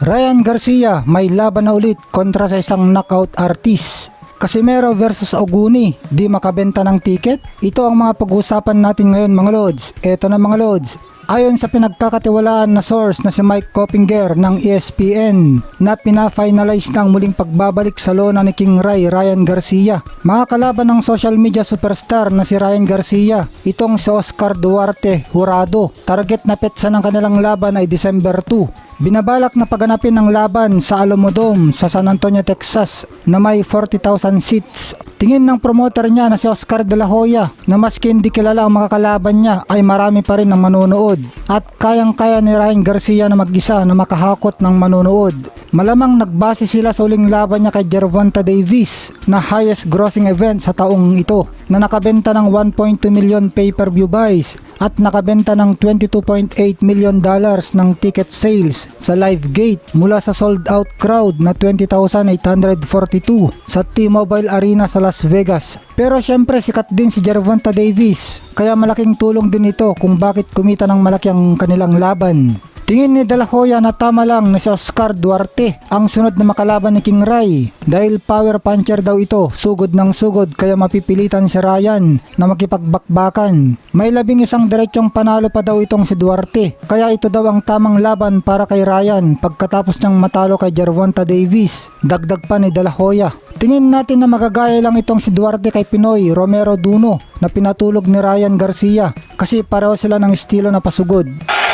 Ryan Garcia may laban na ulit kontra sa isang knockout artist. Casimero versus Oguni, di makabenta ng tiket? Ito ang mga pag-uusapan natin ngayon mga lods. Eto na mga lods. Ayon sa pinagkakatiwalaan na source na si Mike Coppinger ng ESPN na pina-finalize na ang muling pagbabalik sa lona ni King Ray Ryan Garcia. Mga kalaban ng social media superstar na si Ryan Garcia, itong si Oscar Duarte Jurado. Target na petsa ng kanilang laban ay December 2. Binabalak na paganapin ang laban sa Alamodome sa San Antonio, Texas na may 40,000 seats. Tingin ng promoter niya na si Oscar De La Hoya na maski hindi kilala ang mga kalaban niya ay marami pa rin ang manonood at kayang-kaya ni Ryan Garcia na mag-isa na makahakot ng manonood. Malamang nagbase sila sa uling laban niya kay Gervonta Davis na highest grossing event sa taong ito na nakabenta ng 1.2 million pay-per-view buys at nakabenta ng $22.8 million ng ticket sales sa live gate mula sa sold out crowd na 20,842 sa T-Mobile Arena sa Las Vegas. Pero syempre sikat din si Gervonta Davis kaya malaking tulong din ito kung bakit kumita ng malaki ang kanilang laban. Tingin ni De La Hoya na tama lang na si Oscar Duarte ang sunod na makalaban ni King Ray dahil power puncher daw ito, sugod ng sugod kaya mapipilitan si Ryan na makipagbakbakan. May 11 diretsong panalo pa daw itong si Duarte kaya ito daw ang tamang laban para kay Ryan pagkatapos niyang matalo kay Gervonta Davis. Dagdag pa ni De La Hoya. Tingin natin na magagaya lang itong si Duarte kay Pinoy Romero Duno na pinatulog ni Ryan Garcia kasi pareho sila ng estilo na pasugod.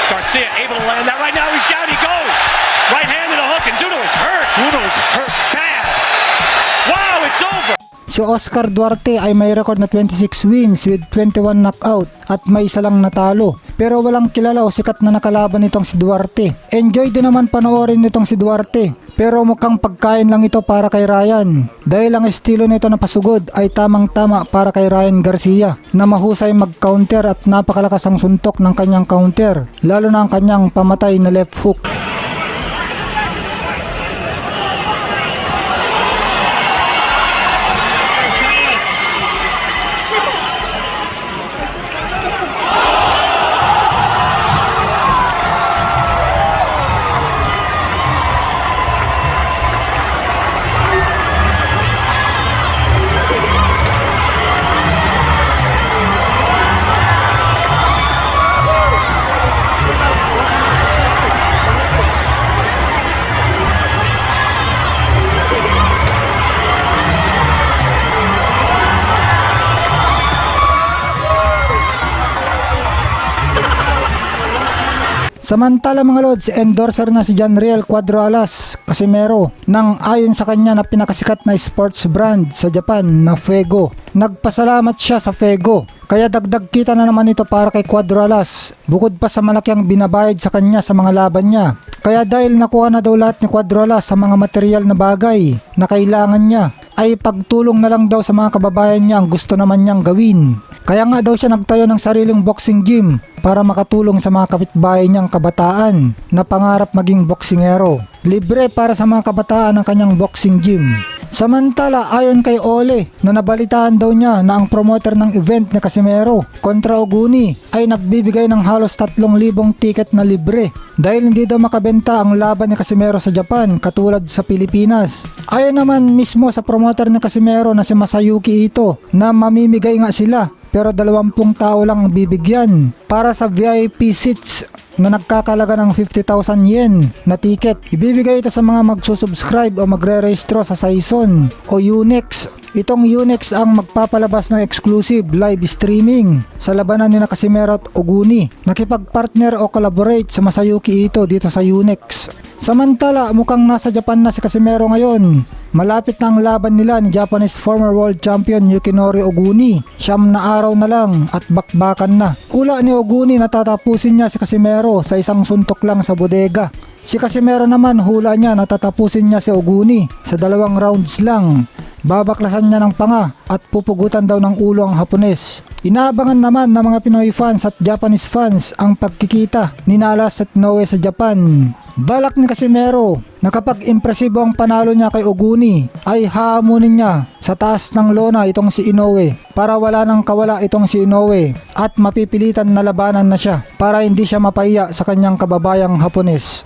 Garcia able to land that right now. He's down, he goes. Right hand to the hook and Duno is hurt. Duno is hurt bad. Wow, it's over. Si Oscar Duarte ay may record na 26 wins with 21 knockout at may isa lang natalo. Pero walang kilala o sikat na nakalaban nitong si Duarte. Enjoy din naman panoorin nitong si Duarte. Pero mukhang pagkain lang ito para kay Ryan. Dahil ang estilo nito na pasugod ay tamang-tama para kay Ryan Garcia na mahusay mag-counter at napakalakas ang suntok ng kanyang counter. Lalo na ang kanyang pamatay na left hook. Samantala mga lods, endorser na si Janriel Cuadro Alas Casimero nang ayon sa kanya na pinakasikat na sports brand sa Japan na Fuego. Nagpasalamat siya sa Fuego kaya dagdag kita na naman ito para kay Cuadro Alas bukod pa sa malaki ang binabayad sa kanya sa mga laban niya. Kaya dahil nakuha na daw lahat ni Cuadro Alas sa mga material na bagay na kailangan niya ay pagtulong na lang daw sa mga kababayan niya ang gusto naman niyang gawin. Kaya nga daw siya nagtayo ng sariling boxing gym para makatulong sa mga kapitbahay niyang kabataan na pangarap maging boksingero. Libre para sa mga kabataan ang kanyang boxing gym. Samantala ayon kay Ole na nabalitaan daw niya na ang promoter ng event ni Casimero kontra Oguni ay nagbibigay ng halos 3,000 ticket na libre dahil hindi daw makabenta ang laban ni Casimero sa Japan katulad sa Pilipinas. Ayon naman mismo sa promoter ni Casimero na si Masayuki Ito na mamimigay nga sila pero 20 tao lang ang bibigyan para sa VIP seats na nagkakalaga ng 50,000 yen na ticket. Ibibigay ito sa mga magsusubscribe o magre-rehistro sa Saison o Unex. Itong Unex ang magpapalabas ng exclusive live streaming sa labanan ni Casimero at Oguni. Nakipag-partner o collaborate sa Masayuki Ito dito sa Unex. Samantala, mukhang nasa Japan na si Casimero ngayon. Malapit na ang laban nila ni Japanese former world champion Yukinori Oguni. 9 na araw na lang at bakbakan na. Ula ni Oguni na tatapusin niya si Casimero sa isang suntok lang sa bodega. Si Casimero naman hula niya na tatapusin niya si Oguni sa 2 rounds lang. Babaklasan niya ng panga at pupugutan daw ng ulo ang Hapones. Inaabangan naman ng mga Pinoy fans at Japanese fans ang pagkikita ni Nalas at Inoue sa Japan. Balak ni Casimero na kapag impresibo ang panalo niya kay Oguni ay hahamunin niya sa taas ng lona itong si Inoue para wala nang kawala itong si Inoue at mapipilitan na labanan na siya para hindi siya mapahiya sa kanyang kababayang Hapones.